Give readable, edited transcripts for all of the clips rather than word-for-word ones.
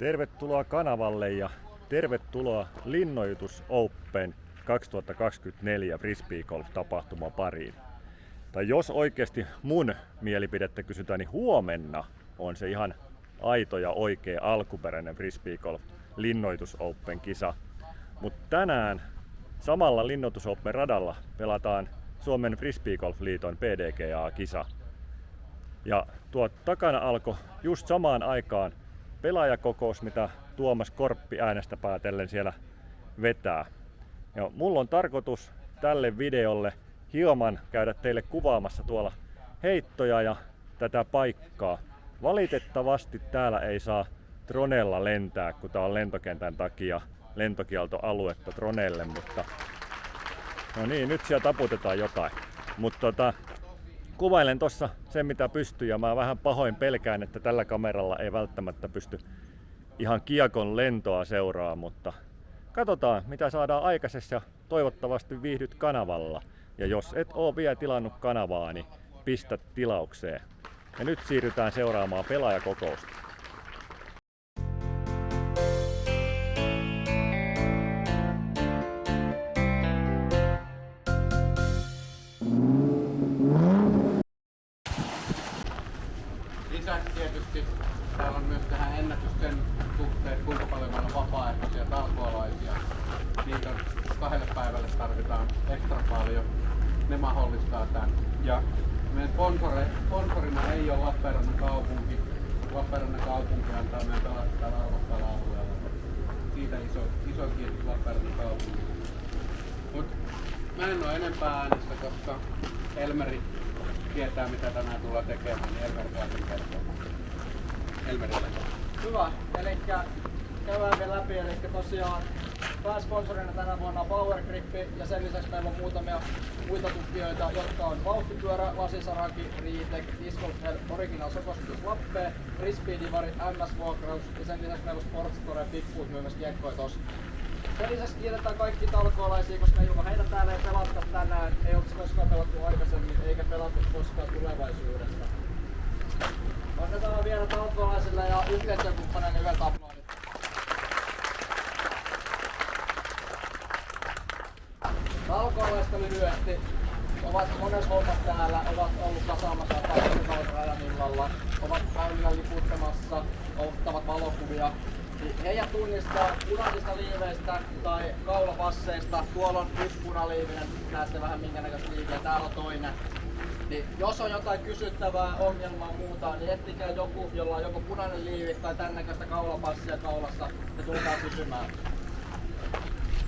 Tervetuloa kanavalle ja tervetuloa Linnoitus Open 2024 frisbeegolf-tapahtuma pariin. Tai jos oikeasti mun mielipidettä kysytään, niin huomenna on se ihan aito ja oikea alkuperäinen frisbeegolf Linnoitus Open -kisa. Mutta tänään samalla Linnoitus Open radalla pelataan Suomen Frisbeegolf-liiton PDGA-kisa. Ja tuo takana alkoi just samaan aikaan pelaajakokous, mitä Tuomas Korppi äänestä päätellen siellä vetää. Ja mulla on tarkoitus tälle videolle hieman käydä teille kuvaamassa tuolla heittoja ja tätä paikkaa. Valitettavasti täällä ei saa dronella lentää, kun tää on lentokentän takia lentokieltoaluetta dronelle, mutta no niin, nyt siellä taputetaan jotain. Mutta kuvailen tossa sen mitä pystyy ja mä vähän pahoin pelkään, että tällä kameralla ei välttämättä pysty ihan kiekon lentoa seuraa, mutta katsotaan mitä saadaan aikaisessa ja toivottavasti viihdyt kanavalla. Ja jos et oo vielä tilannut kanavaa, niin pistä tilaukseen. Ja nyt siirrytään seuraamaan pelaajakokousta. Lisäksi tietysti täällä on myös tähän ennätysten suhteen, kuinka paljon meillä on vapaaehtoisia talkoolaisia. Niitä 2 päivälle tarvitaan ekstra paljon. Ne mahdollistaa tän. Ja meidän sponsorina ei ole Lappeenrannan kaupunki. Lappeenrannan kaupunki antaa meidän pelata täällä arvokkaalla alueella. Siitä iso kiitos Lappeenrannan kaupunki. Mut mä en oo enempää äänestä, koska Elmeri tietää mitä tänään tullaan tekemään, niin Elmeri saa sen kertomaan. Elmeri, hyvä, eli käydään vielä läpi, eli tosiaan pääsponsorina tänä vuonna on Power Grip ja sen lisäksi meillä on muutamia muita tukijoita, jotka on Vauhtipyörä, Lasisaraki, Riitec, Disc Golf Hell, Original Sokosutus Lappee, Frisbee Divari, MS Walkraus ja sen lisäksi meillä on Sportstore ja Bigfoot myymässä kiekkoja tossa. Sen lisäksi kiitetään kaikki talkoolaisia, koska ilman heitä täällä ei pelattaisi tänään, ei olisi koskaan pelattu aikaisemmin eikä pelattu koskaan tulevaisuudessa. Annetaan vielä talkoolaisille ja yhteistyökumppaneille hyvät aplodit. Talkoolaista lyhyesti ovat monessa hommassa täällä, ovat ollut kasaamassa rajan illalla, ovat väylillä liputtamassa, ottavat valokuvia. Heidän tunnistaa punaisista liiveistä tai kaulapasseista. Tuolla on yksi punaliivinen, näette vähän minkä näköistä liiviä, täällä on toinen. Niin jos on jotain kysyttävää, ongelmaa muuta, niin ettikää joku, jolla on joko punainen liivi tai tän näköistä kaulapassia kaulassa ja tulkaa kysymään.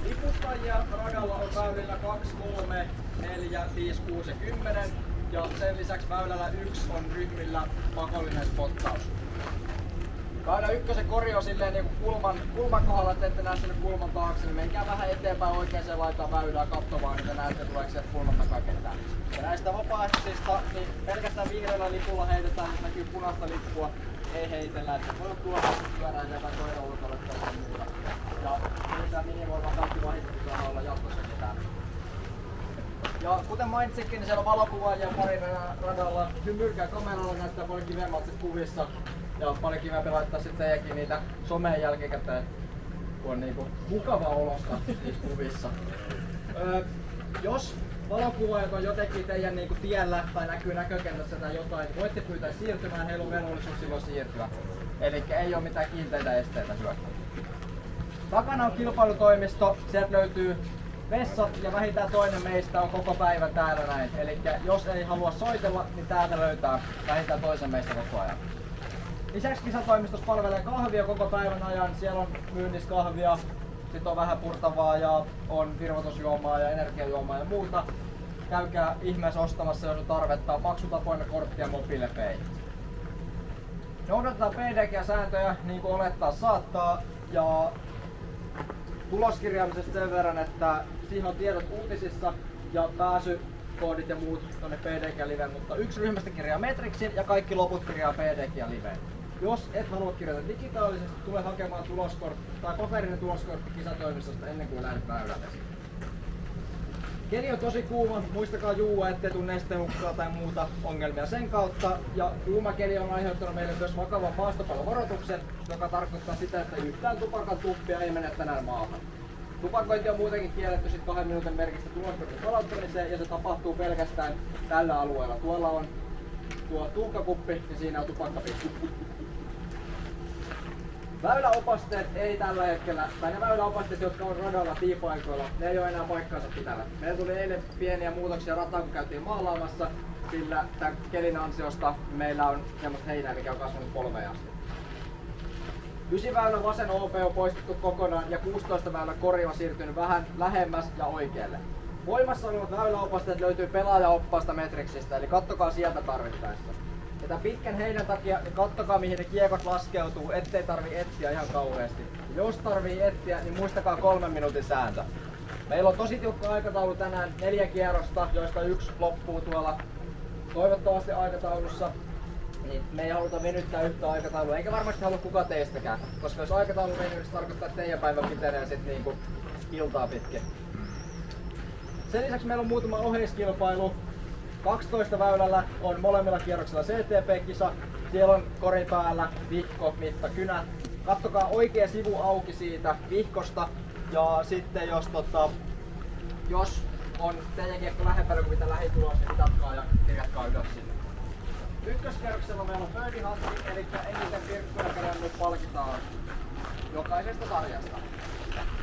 Liputtajia radalla on väylillä 2, 3, 4, 5, 6 ja 10 ja sen lisäksi väylällä 1 on ryhmillä pakollinen spottaus. Väylä 1 kori on silleen niin kulman kohdalla, että ette näe sinne kulman taakse, niin menkää vähän eteenpäin oikeaan laitaan väylää katsomaan, niin te näette tuleeko sieltä kulman takaa ketään. Ja näistä vapaaehtoisista, niin pelkästään vihreällä lipulla heitetään, jos näkyy punaista lippua, ei heitellä. Että voi tuoda pyörään jotain koira-ulkoille tai muuta. Ja yritetään minimoimaan kaikki vahingot, mitä olla jatkossakin täällä. Ja kuten mainitsitkin, niin siellä on valokuvaajia pari radalla. Hymyrkää kameralla, näyttää paljon kivemmalta kuvissa. Ja paljon kivempi laittaa sitten teidänkin niitä someen jälkikäteen, kun on niinku mukava olosta niissä kuvissa. Jos valokuvaajat on jotenkin teidän niinku tiellä tai näkyy näkökentässä tai jotain, niin voitte pyytää siirtymään, heillä on velvollisuus silloin siirtyä. Eli ei ole mitään kiinteitä esteitä hyökkää. Takana on kilpailutoimisto, sieltä löytyy vessat ja vähintään toinen meistä on koko päivän täällä näin. Eli jos ei halua soitella, niin täältä löytää vähintään toisen meistä koko ajan. Lisäksi kisatoimistossa palvelee kahvia koko päivän ajan. Siellä on myynnissä kahvia, sit on vähän purtavaa ja on virvoitusjuomaa ja energiajuomaa ja muuta. Käykää ihmeessä ostamassa, jos on tarvetta. Maksutapoina kortti ja mobiilepay. Noudatetaan PDG-sääntöjä niin kuin olettaa saattaa. Ja tuloskirjaamisesta sen verran, että siihen on tiedot uutisissa ja pääsykoodit ja muut tuonne PDG-liveen, mutta yksi ryhmästä kirjaa Metrixin ja kaikki loput kirjaa PDG-liveen. Jos et halua kirjata digitaalisesti, tule hakemaan tuloskortti tai paperinen tuloskortti kisatoimistosta ennen kuin lähdet väylälle. Keli on tosi kuuma, muistakaa juua, ettei tule nestehukkaa tai muuta ongelmia sen kautta. Ja kuuma keli on aiheuttanut meille myös vakavan maastopallovaroituksen, joka tarkoittaa sitä, että yhtään tupakan tuppia ei mene tänään maahan. Tupakointi on muutenkin kielletty 2 minuutin merkistä tuloskortin palauttamiseen ja se tapahtuu pelkästään tällä alueella. Tuolla on tuo tuhkakuppi ja siinä on tupakkapissi. Väyläopasteet ei tällä hetkellä, tai ne väyläopasteet, jotka on radalla tiipaikoilla, ne ei ole enää paikkaansa pitävät. Meillä tuli eilen pieniä muutoksia rataan, kun käytiin maalaamassa, sillä tämän kelin ansiosta meillä on semmoista heinää, mikä on kasvanut polveen asti. 9 väylän vasen OP on poistettu kokonaan ja 16 väylän kori on siirtynyt vähän lähemmäs ja oikealle. Voimassa olevat väyläopasteet löytyy pelaajaoppaasta Metricsistä, eli kattokaa sieltä tarvittaessa. Ja tämän pitkän heinän takia niin kattokaa mihin ne kiekot laskeutuu, ettei tarvii etsiä ihan kauheasti. Jos tarvii etsiä, niin muistakaa 3 minuutin sääntö. Meillä on tosi tiukka aikataulu tänään, 4 kierrosta, joista 1 loppuu tuolla toivottavasti aikataulussa. Niin me ei haluta venyttää yhtä aikataulua, eikä varmasti halua kukaan teistäkään. Koska jos aikataulu venyy, se tarkoittaa, että teidän päivä pitenee sit niinku iltaa pitkin. Sen lisäksi meillä on muutama oheiskilpailu. 12 väylällä on molemmilla kierroksilla CTP-kisa. Siellä on korin päällä vihko, mitta, kynä. Kattokaa oikea sivu auki siitä vihkosta. Ja sitten jos on teidän kiekko lähempänä kuin mitä lähitulos, niin mitatkaa ja kirjatkaa ylös sinne. Ykköskierroksella meillä on birdie hatti, eli eniten virkkuja kerännyt palkitaan jokaisesta sarjasta.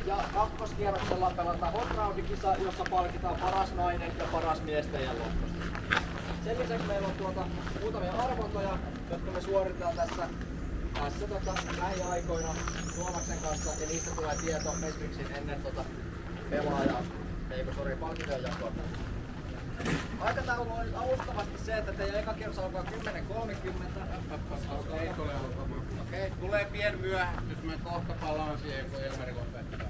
Ja kakkoskierroksella pelataan hot round-kisa, jossa palkitaan paras nainen ja paras mies teidän lohkosta. Sen lisäksi meillä on muutamia arvontoja, jotka me suoritetaan tässä lähiaikoina Tuomaksen kanssa, ja niistä tulee tieto Metricsin ennen palkintojen jakoa. Aikataulu on alustavasti se, että teidän eka kierros alkaa 10.30. Ei tule alkamaan. Okei, tulee pien myöhästys, mä kohta palaan siihen, kun Elmeri lopettaa.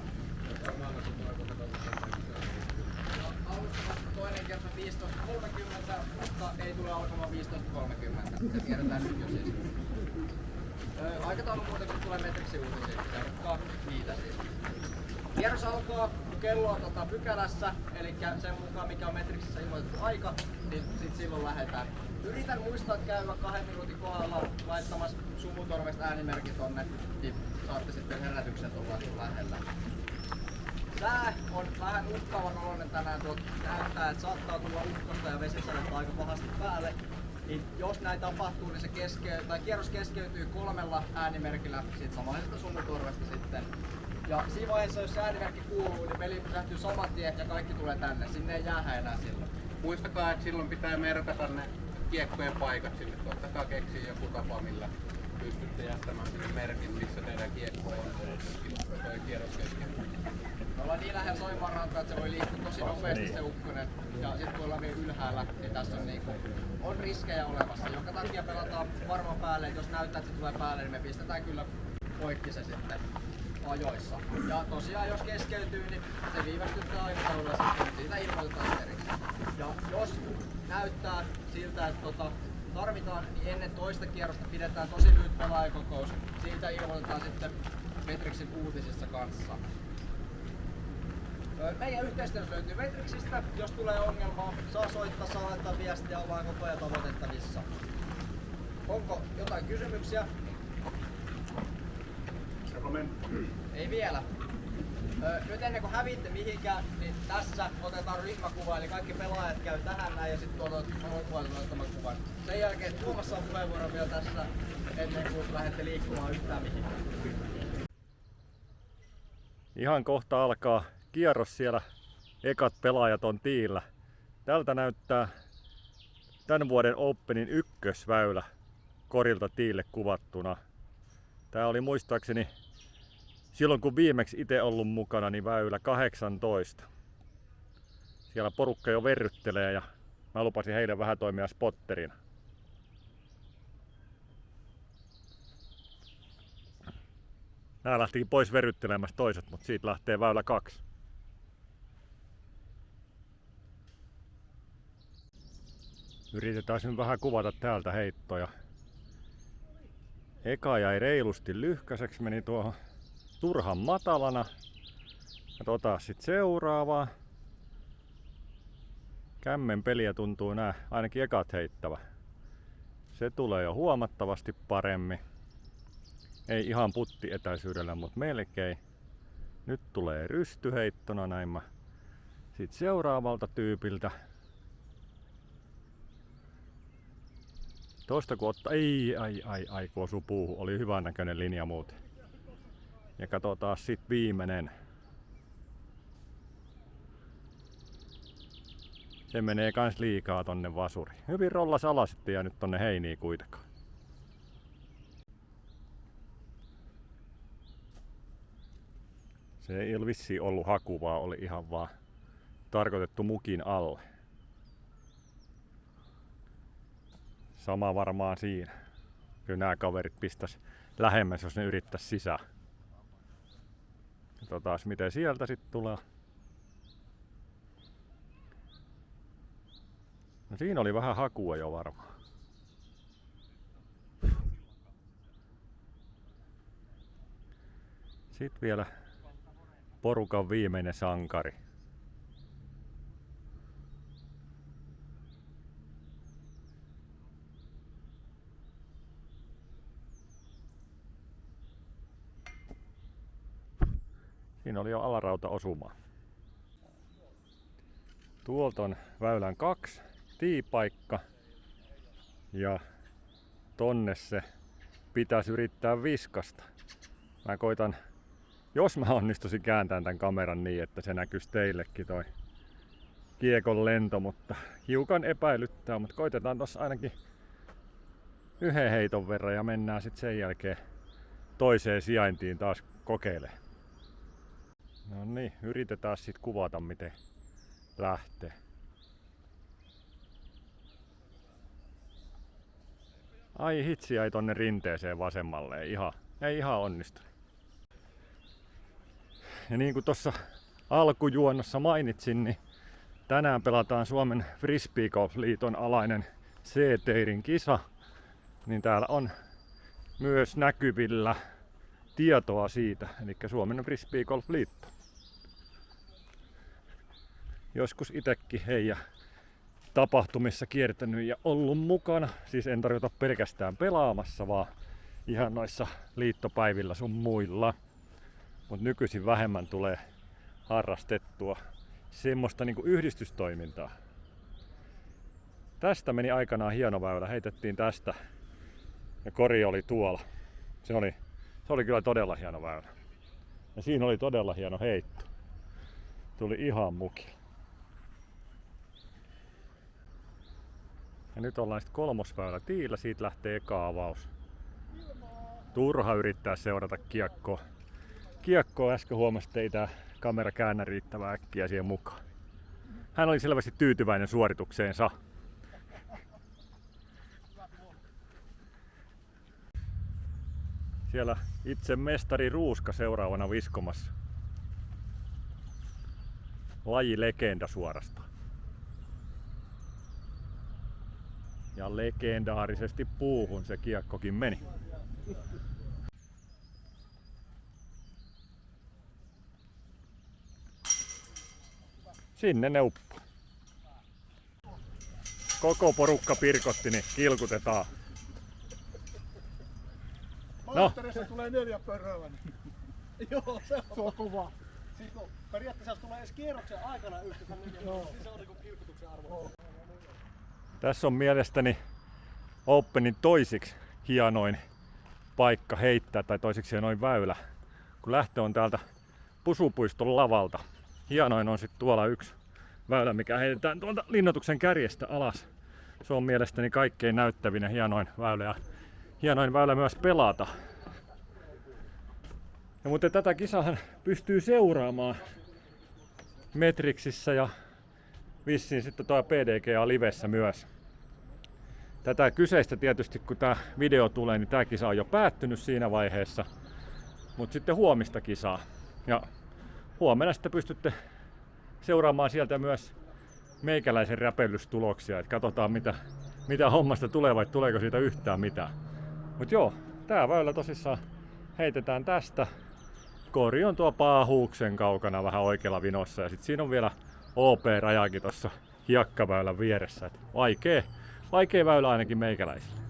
Alustavasti toinen kierros on 15.30, mutta ei tule alkamaan 15.30. Se tiedetään nyt jo siis. Aikataulu muutenkin tulee Metricsin uutisiin, seuratkaa niitä siis. Kierros alkaa kello on pykälässä, eli sen mukaan mikä on Metrixissä ilmoitettu aika, niin sit silloin lähdetään. Yritän muistaa käydä 2 minuutin kohdalla laittamassa sumutorvesta äänimerkki tonne, niin saatte sitten herätyksen tulla lähellä. Sää on vähän uhkaavan oloinen tänään, näyttää, että saattaa tulla ukkosta ja vesisadetta aika pahasti päälle. Niin jos näin tapahtuu, niin kierros keskeytyy 3 äänimerkillä siitä samaisesta sumutorvesta sitten. Ja siinä vaiheessa, jos se äänimerkki kuuluu, niin peli pysähtyy saman tien ja kaikki tulee tänne. Sinne ei jäähä enää silloin. Muistakaa, että silloin pitää merkata ne kiekkojen paikat sinne. Koittakaa keksiä joku tapa, millä pystytte jättämään sinne merkin, missä teidän kiekko on. Kierros kesken. Me ollaan niin lähellä Soimaan rantaa, että se voi liikkua tosi nopeasti se ukkonen. Ja sitten kun ollaan vielä ylhäällä, niin tässä on riskejä olemassa. Jonka takia pelataan varmaan päälle, että jos näyttää, että se tulee päälle, niin me pistetään kyllä poikki se sitten ajoissa. Ja tosiaan jos keskeytyy, niin se viivästyttää aikataulua ja sitten siitä ilmoitetaan erikseen. Ja jos näyttää siltä, että tarvitaan, niin ennen toista kierrosta pidetään tosi lyhyt pelaajakokous. Siitä ilmoitetaan sitten Metricsin uutisissa kanssa. Meidän yhteistyössä löytyy Metricistä. Jos tulee ongelmaa, saa soittaa, saa laittaa viestiä, ollaan koko ajan tavoitettavissa. Onko jotain kysymyksiä? Ei vielä. Nyt ennen kuin hävitte mihinkään, niin tässä otetaan ryhmäkuva, eli kaikki pelaajat käy tähän näin ja sitten otetaan kuvan. Sen jälkeen Tuomas on puheenvuoro vielä tässä ennen kuin lähdette liikkumaan yhtään mihinkään. Ihan kohta alkaa kierros, siellä ekat pelaajat on tiillä. Tältä näyttää tämän vuoden Openin ykkösväylä korilta tiille kuvattuna. Tää oli muistaakseni silloin kun viimeksi itse ollut mukana, niin väylä 18. Siellä porukka jo verryttelee ja mä lupasin heille vähän toimia spotterina. Nää lähti pois verryttelemässä toiset, mutta siitä lähtee väylä 2. Yritetään nyt vähän kuvata täältä heittoja. Eka jäi reilusti lyhkäiseksi, meni tuohon turhan matalana. Otetaan sitten seuraavaa. Kämmen peliä tuntuu nää ainakin ekat heittävä. Se tulee jo huomattavasti paremmin. Ei ihan puttietäisyydellä, mutta melkein. Nyt tulee rystyheittona näin. Sitten seuraavalta tyypiltä. Toista kun ottaa, ai kun osuu puuhun, oli hyvän näköinen linja muuten. Ja katsotaan sit viimeinen. Se menee kans liikaa tonne vasuriin. Hyvin rollas alas, ettei jäänyt tonne heiniin kuitenkaan. Se ei ole vissiin ollut haku, vaan oli ihan vaan tarkoitettu mukin alle. Sama varmaan siinä. Kyllä nämä kaverit pistäis lähemmäs, jos ne yrittäis sisään. Katsotaan miten sieltä sitten tulee. No siinä oli vähän hakua jo varmaan. Sitten vielä porukan viimeinen sankari. Siinä oli jo alarauta osumaan. Tuolta on väylän 2 tiipaikka ja tonne se pitäisi yrittää viskasta. Mä koitan, jos mä onnistuisin kääntämään tämän kameran niin, että se näkyisi teillekin toi kiekon lento, mutta hiukan epäilyttää, mutta koitetaan tossa ainakin yhden heiton verran ja mennään sitten sen jälkeen toiseen sijaintiin taas kokeilemaan. No niin, yritetään sitten kuvata miten lähtee. Ai hitsi, jäi tonne rinteeseen vasemmalle, ei ihan onnistu. Ja niin kuin tuossa alkujuonnossa mainitsin, niin tänään pelataan Suomen Frisbeegolf-liiton alainen C-teirin kisa. Niin täällä on myös näkyvillä tietoa siitä, eli Suomen Frisbeegolf-liitto. Joskus itsekin heidän tapahtumissa kiertänyt ja ollut mukana. Siis en tarkoita pelkästään pelaamassa, vaan ihan noissa liittopäivillä sun muilla. Mutta nykyisin vähemmän tulee harrastettua semmoista niinku yhdistystoimintaa. Tästä meni aikanaan hieno väylä, heitettiin tästä ja kori oli tuolla. Se oli kyllä todella hieno väylä. Ja siinä oli todella hieno heitto. Tuli ihan mukilla. Ja nyt ollaan sitten kolmosväylä tiillä, siitä lähtee eka avaus. Turha yrittää seurata kiekkoa. Kiekkoa äsken huomasi, että ei tää kamera käännä riittävän äkkiä siihen mukaan. Hän oli selvästi tyytyväinen suoritukseensa. Siellä itse mestari Ruuska seuraavana viskomassa. Lajilegenda suorastaan. Ja legendaarisesti puuhun se kiekkokin meni. Sinne ne uppoi. Koko porukka pirkotti, niin kilkutetaan. No. Tulee 4 pörröä. Joo, se on kova. Siis periaatteessa tulee edes kierroksen aikana yhteensä 4, niin se on niinku kilkutuksen arvo. Tässä on mielestäni Openin toisiksi hienoin paikka heittää, tai toisiksi hienoin väylä. Kun lähtö on täältä Pusupuiston lavalta. Hienoin on sitten tuolla yksi väylä, mikä heitetään tuolta linnoituksen kärjestä alas. Se on mielestäni kaikkein näyttävin ja hienoin väylä, ja hienoin väylä myös pelata. Ja mutta tätä kisahan pystyy seuraamaan Metrixissä ja vissiin sitten tuo PDGA livessä myös. Tätä kyseistä tietysti, kun tämä video tulee, niin tämä kisa on jo päättynyt siinä vaiheessa. Mutta sitten huomista kisaa. Ja huomenna sitten pystytte seuraamaan sieltä myös meikäläisen räpellystuloksia. Et katsotaan mitä hommasta tulee vai tuleeko siitä yhtään mitään. Mut joo, tää väylä tosissaan heitetään tästä. Kori on tuo Paahuuksen kaukana vähän oikealla vinossa. Ja sit siinä on vielä OP-rajakin tossa hiekkaväylän vieressä. Et vaikea väylä ainakin meikäläisille.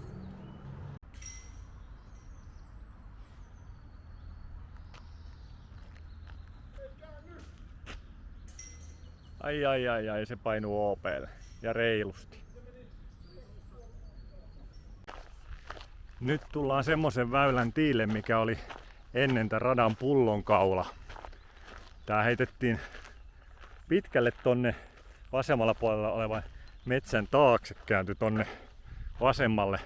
Ai, se painuu OP:lle ja reilusti. Nyt tullaan semmosen väylän tiille, mikä oli ennen tämän radan pullonkaula. Tää heitettiin pitkälle tonne vasemmalla puolella olevan metsän taakse, kääntyi tonne vasemmalle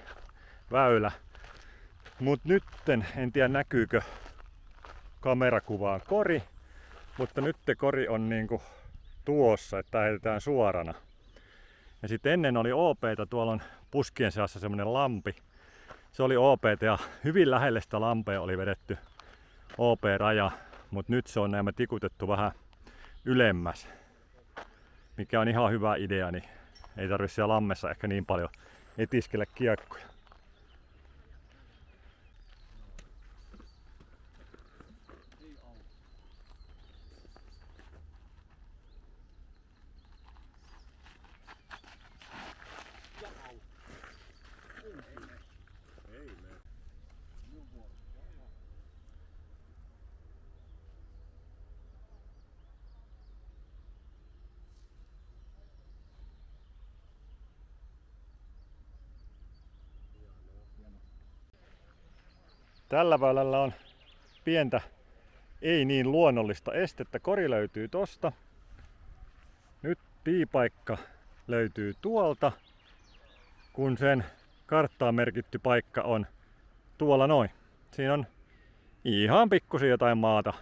väylä. Mut nytten, en tiedä näkyykö kamerakuvaan kori, mutta nyt kori on niinku tuossa, että heitetään suorana. Ja sitten ennen oli OP:ta, tuolla on puskien seassa semmonen lampi. Se oli OP:ta ja hyvin lähelle sitä lampea oli vedetty OP-raja, mutta nyt se on nämä tikutettu vähän ylemmäs. Mikä on ihan hyvä idea, niin ei tarvitse siellä lammessa ehkä niin paljon etiskellä kiekkoja. Tällä väylällä on pientä, ei niin luonnollista estettä. Kori löytyy tosta. Nyt tiipaikka löytyy tuolta, kun sen karttaan merkitty paikka on tuolla noin. Siinä on ihan pikkusen jotain maata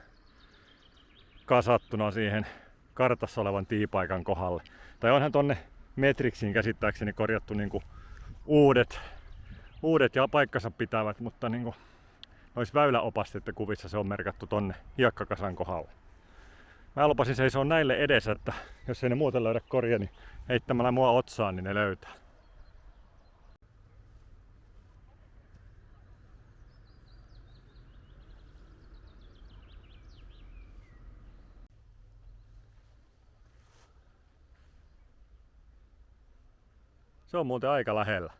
kasattuna siihen kartassa olevan tiipaikan kohdalle. Tai onhan tonne metriksiin käsittääkseni korjattu niinku uudet ja paikkansa pitävät, mutta niinku noissa väyläopasteiden kuvissa se on merkattu tonne hiekkakasan kohdalle. Mä lupasin seisoa näille edessä, että jos ei ne muuten löydä koria, niin heittämällä mua otsaan, niin ne löytää. Se on muuten aika lähellä.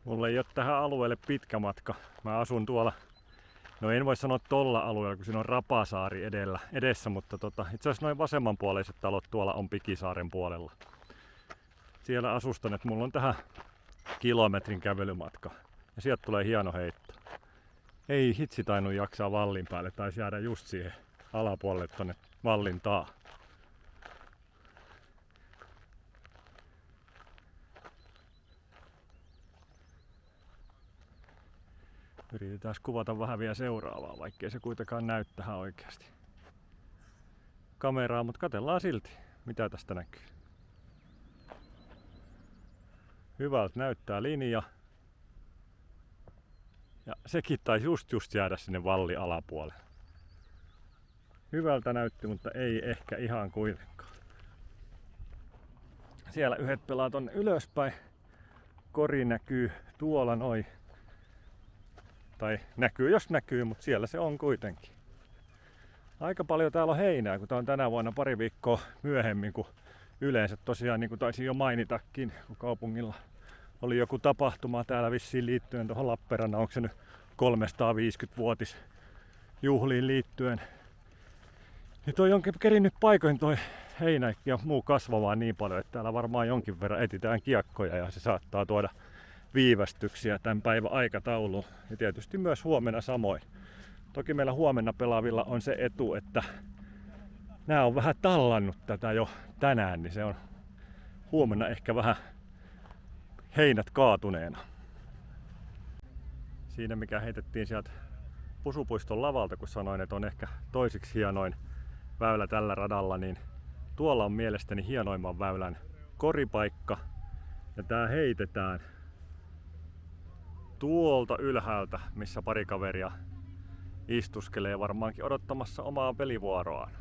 Mulla ei ole tähän alueelle pitkä matka. Mä asun tuolla, no en voi sanoa tolla alueella, kun siinä on Rapasaari edessä, mutta itse asiassa noin vasemmanpuoleiset talot tuolla on Pikisaaren puolella. Siellä asustan, että mulla on tähän kilometrin kävelymatka. Ja sieltä tulee hieno heitto. Ei hitsi tainnut jaksaa vallin päälle, taisi jäädä just siihen alapuolelle tonne vallin taa. Yritetään kuvata vähän vielä seuraavaa, vaikkei se kuitenkaan näy tähän oikeasti kameraa, mutta katsellaan silti, mitä tästä näkyy. Hyvältä näyttää linja. Ja sekin taisi just jäädä sinne vallin alapuolelle. Hyvältä näytti, mutta ei ehkä ihan kuitenkaan. Siellä yhdet pelaa tonne ylöspäin. Kori näkyy tuolla noin. Tai näkyy jos näkyy, mutta siellä se on kuitenkin. Aika paljon täällä on heinää, kun tää on tänä vuonna pari viikkoa myöhemmin kuin yleensä. Tosiaan niin kuin taisin jo mainitakin, kun kaupungilla oli joku tapahtuma täällä vissiin liittyen tuohon Lappeenrannan. Onko se nyt 350-vuotis juhliin liittyen. Niin toi onkin kerinnyt paikoin toi heinä ja muu kasvamaan niin paljon, että täällä varmaan jonkin verran etsitään kiekkoja ja se saattaa tuoda viivästyksiä tämän päivän aikatauluun ja tietysti myös huomenna samoin. Toki meillä huomenna pelaavilla on se etu, että nämä on vähän tallannut tätä jo tänään, niin se on huomenna ehkä vähän heinät kaatuneena. Siinä mikä heitettiin sieltä Pusupuiston lavalta, kun sanoin, että on ehkä toisiksi hienoin väylä tällä radalla, niin tuolla on mielestäni hienoimman väylän koripaikka ja tää heitetään tuolta ylhäältä, missä pari kaveria istuskelee varmaankin odottamassa omaa pelivuoroaan.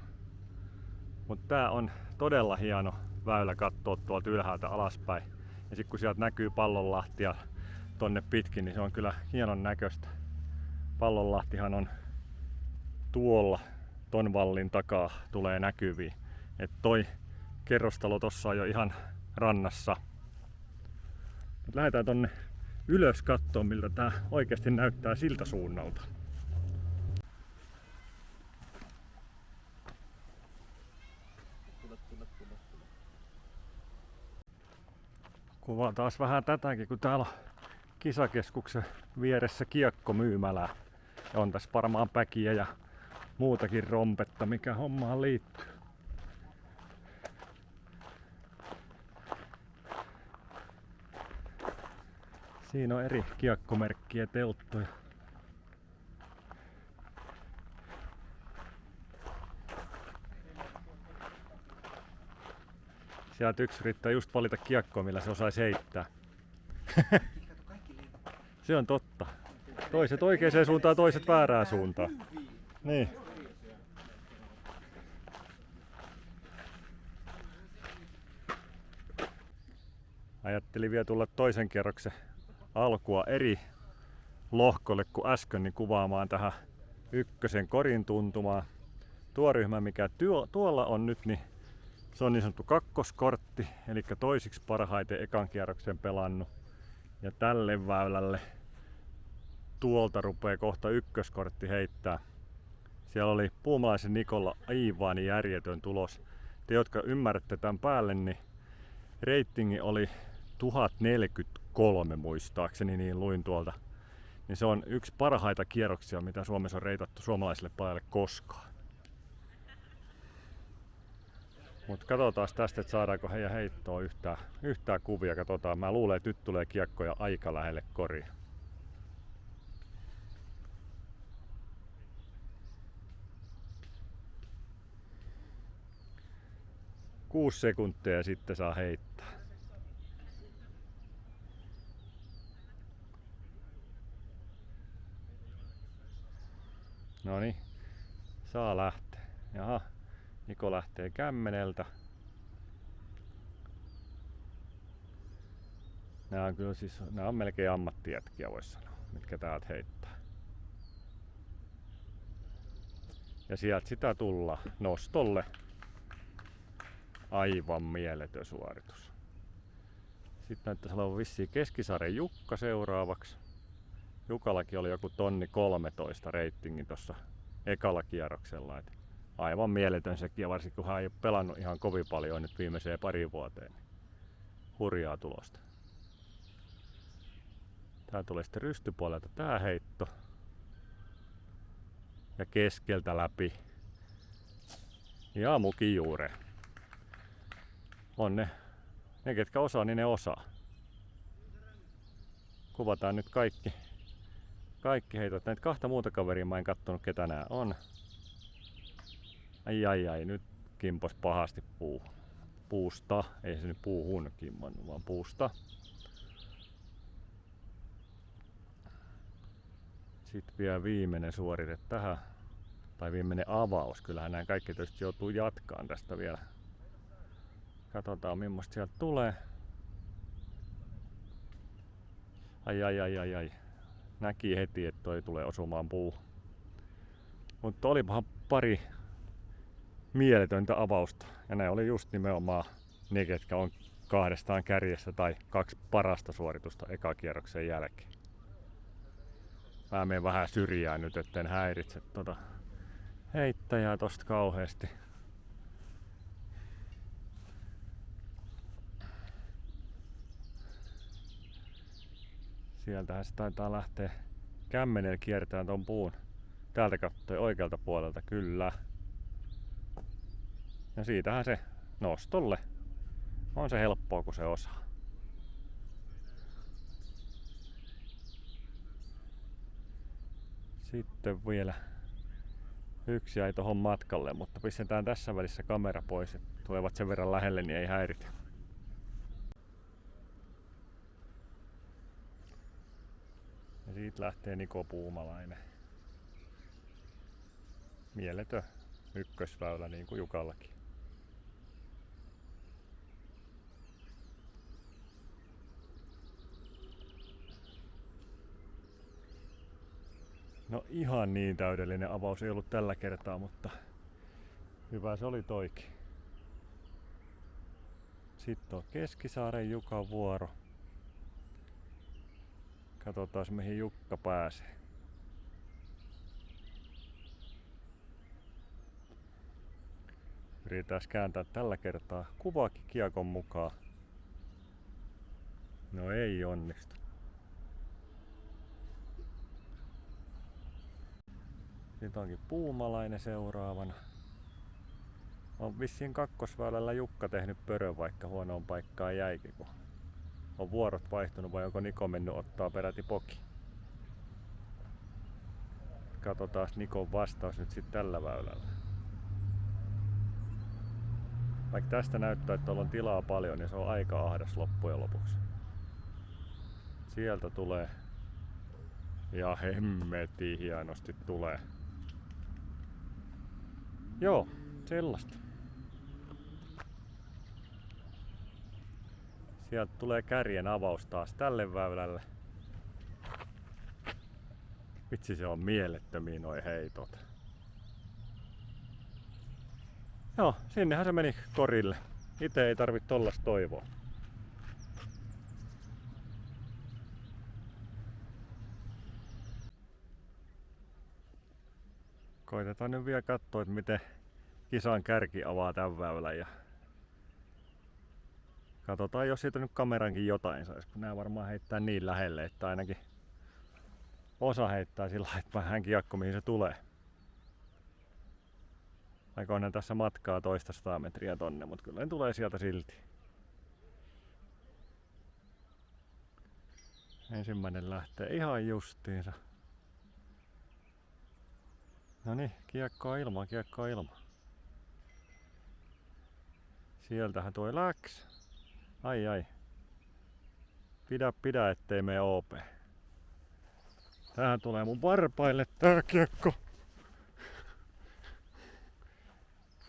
Mutta tää on todella hieno väylä katsoa tuolta ylhäältä alaspäin. Ja sitten kun sieltä näkyy Pallonlahtia tonne pitkin, niin se on kyllä hienon näköistä. Pallonlahtihan on tuolla ton vallin takaa tulee näkyviin. Et toi kerrostalo tossa on jo ihan rannassa. Nyt lähdetään tonne ylös kattoon, miltä tää oikeasti näyttää siltä suunnalta. Kuvaan taas vähän tätäkin, kun täällä on kisakeskuksen vieressä kiekkomyymälä. Ja on tässä varmaan päkiä ja muutakin rompetta, mikä hommaan liittyy. Siinä on eri kiekkomerkkien telttoja. Sieltä yksi yrittää just valita kiekkoa, millä se osaisi heittää. Se on totta. Toiset oikeaan suuntaan, toiset väärään suuntaan. Niin. Ajattelin vielä tulla toisen kierroksen alkua eri lohkolle kuin äsken, niin kuvaamaan tähän ykkösen korin tuntumaan. Tuo ryhmä, mikä tuolla on nyt, niin se on niin sanottu kakkoskortti, eli toisiksi parhaiten ekan kierroksen pelannut. Ja tälle väylälle tuolta rupeaa kohta ykköskortti heittää. Siellä oli Puumalaisen Nikolla aivan järjetön tulos. Te, jotka ymmärrätte tämän päälle, niin reitingi oli 1043 muistaakseni, niin luin tuolta. Niin se on yksi parhaita kierroksia, mitä Suomessa on reitattu suomalaisille pelaajille koskaan. Mutta katsotaan tästä, että saadaanko heidän heittoa yhtään kuvia. Katsotaan. Mä luulen, että nyt tulee kiekkoja aika lähelle koria. 6 sekuntia ja sitten saa heittää. Noniin, saa lähteä. Jaha, Niko lähtee kämmeneltä. Nämä on kyllä siis, nämä on melkein ammattijätkiä, voisi sanoa, mitkä täältä heittää. Ja sieltä sitä tullaan nostolle. Aivan mieletön suoritus. Sitten näyttäisi olevan vissiin Keskisaaren Jukka seuraavaksi. Jukallakin oli joku 1,13 reitingin tuossa ekalla kierroksella. Et aivan mieletön sekin, ja varsinkin kun hän ei ole pelannut ihan kovin paljon nyt viimeiseen pari vuoteen. Niin hurjaa tulosta. Tää tulee sitten rystypuolelta tää heitto. Ja keskeltä läpi. Ja mukin juureen. On ne ketkä osaa, niin ne osaa. Kuvataan nyt kaikki heitot. Näitä kahta muuta kaveria mä en kattonut, ketä nää on. Ai, nyt kimpos pahasti puusta. Ei se nyt puuhun kimmannut, vaan puusta. Sitten vielä viimeinen suorite tähän. Tai viimeinen avaus. Kyllähän nämä kaikki tietysti joutuu jatkaan tästä vielä. Katsotaan millaista sieltä tulee. Ai. Näki heti, että toi tulee osumaan puuhun. Mutta olipahan pari mieletöntä avausta. Ja ne oli just nimenomaan ne, ketkä on kahdestaan kärjessä tai 2 parasta suoritusta ekakierroksen jälkeen. Mä menen vähän syrjään nyt, etten häiritse heittäjää tosta kauheasti. Sieltähän se taitaa lähteä kämmenellä kiertämään ton puun. Täältä katsoi oikealta puolelta, kyllä. Ja siitähän se nostolle. On se helppoa, kun se osaa. Sitten vielä yksi jäi tohon matkalle, mutta pistetään tässä välissä kamera pois, että tulevat sen verran lähelle, niin ei häiritä. Ja siitä lähtee Niko Puumalainen. Mieletön ykkösväylä niin kuin Jukallakin. No ihan niin täydellinen avaus ei ollut tällä kertaa, mutta Hyvä se oli toikin. Sitten on Keskisaaren Jukan vuoro. Katsotaan mihin Jukka pääsee. Yritetään kääntää tällä kertaa kuvaakin kiekon mukaan. No ei onnistu. Sitten onkin Puumalainen seuraavana. On vissiin kakkosväylällä Jukka tehnyt pörön, vaikka huonoon paikkaan jäikin, kun on vuorot vaihtunut, vai onko Niko mennyt ottaa peräti poki. Katsotaan Nikon vastaus nyt sitten tällä väylällä. Vaikka tästä näyttää, että tuolla on tilaa paljon, niin se on aika ahdas loppujen lopuksi. Sieltä tulee. Ja hemmetin hienosti tulee. Joo, sellaista. Sieltä tulee kärjen avaus taas tälle väylälle. Vitsi, se on mielettömiä noi heitot. Joo, sinnehän se meni korille. Itse ei tarvitse tollasta toivoa. Koitetaan nyt vielä katsoa, että miten kisan kärki avaa tämän väylän. Ja katsotaan, jos siitä nyt kamerankin jotain saisi, kun nää varmaan heittää niin lähelle, että ainakin osa heittää sillä lailla, että vähän kiekko mihin se tulee. Vaikka onhan tässä matkaa 200 metriä tonne, mutta kyllä ne tulee sieltä silti. Ensimmäinen lähtee ihan justiinsa. Noniin, kiekkoa ilmaan, kiekkoa ilmaan. Sieltähän toi läks. Ai. Pidä ettei mene OP. Tähän tulee mun varpaille tää kiekko.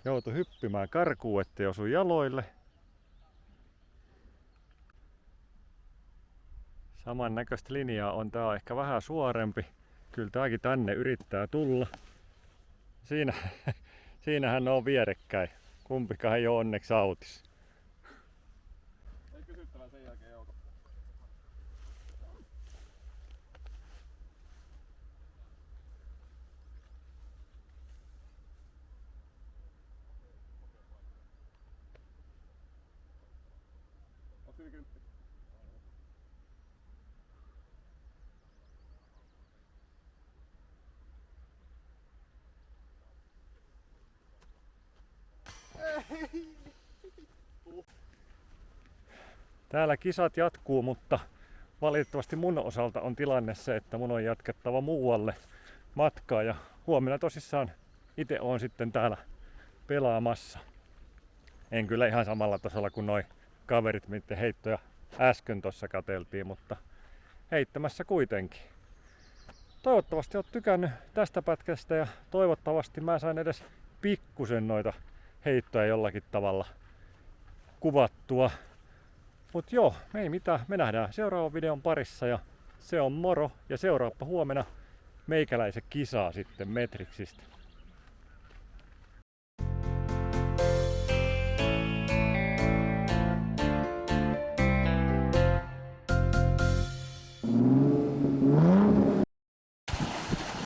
Joutui hyppimään karkuun, ettei osu jaloille. Samannäköistä linjaa on, tää on ehkä vähän suorempi. Kyllä tääkin tänne yrittää tulla. Siinähän on vierekkäin. Kumpikaan ei ole onneksi autis. Ei kysyttävän sen jälkeen Jouko. Oot yli 10. Täällä kisat jatkuu, mutta valitettavasti mun osalta on tilanne se, että mun on jatkettava muualle matkaa ja huomenna tosissaan itse oon sitten täällä pelaamassa. En kyllä ihan samalla tasolla kuin noi kaverit, miten heittoja äsken tossa katseltiin, mutta heittämässä kuitenkin. Toivottavasti oot tykännyt tästä pätkästä ja toivottavasti mä sain edes pikkusen noita heittoja jollakin tavalla kuvattua. Mut joo, ei mitään, me nähdään seuraavan videon parissa ja se on moro ja seuraappa huomenna meikäläisen kisaa sitten Metriksistä.